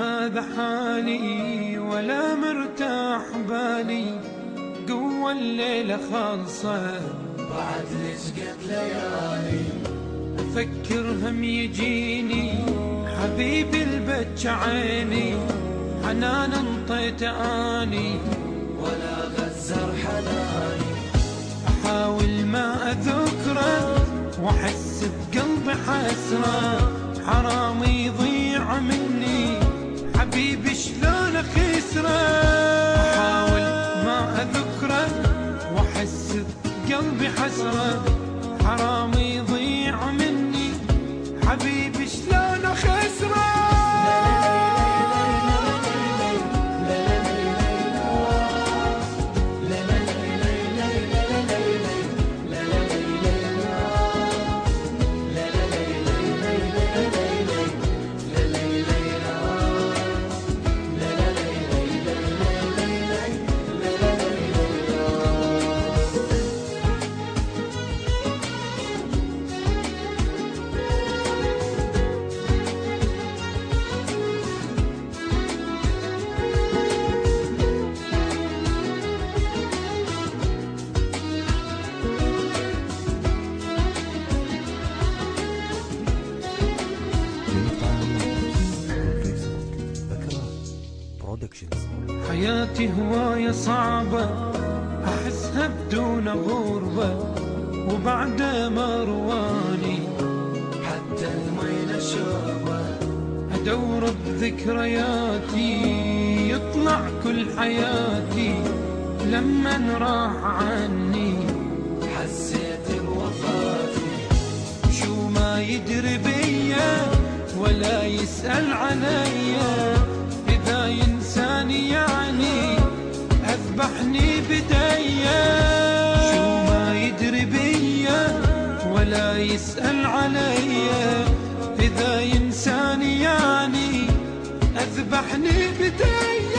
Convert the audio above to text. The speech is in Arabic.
هذا حالي ولا مرتاح بالي، قوة الليلة خالصة بعد لشقت ليالي. أفكر هم يجيني حبيبي البج عيني، حنان انطيت اني ولا غزر حناني. أحاول ما أذكره وأحس بقلبي حسرة، حرام يضيع مني حبيبي شلون أخسره. أحاول ما أذكره وأحس بقلبي حسرة، حرام يضيع مني حبيبي شلون أخسره. حياتي هواية صعبة أحسها بدون غربة، وبعد ما رواني حتى المي نشربه. أدور بذكرياتي يطلع كل حياتي، لما راح عني حسيت بوفاتي. شو ما يدري بيا ولا يسأل عليا، إذا ينساني يعني أذبحني بديا. شو ما يدري بيا ولا يسأل عليا، إذا ينساني يعني أذبحني بديا.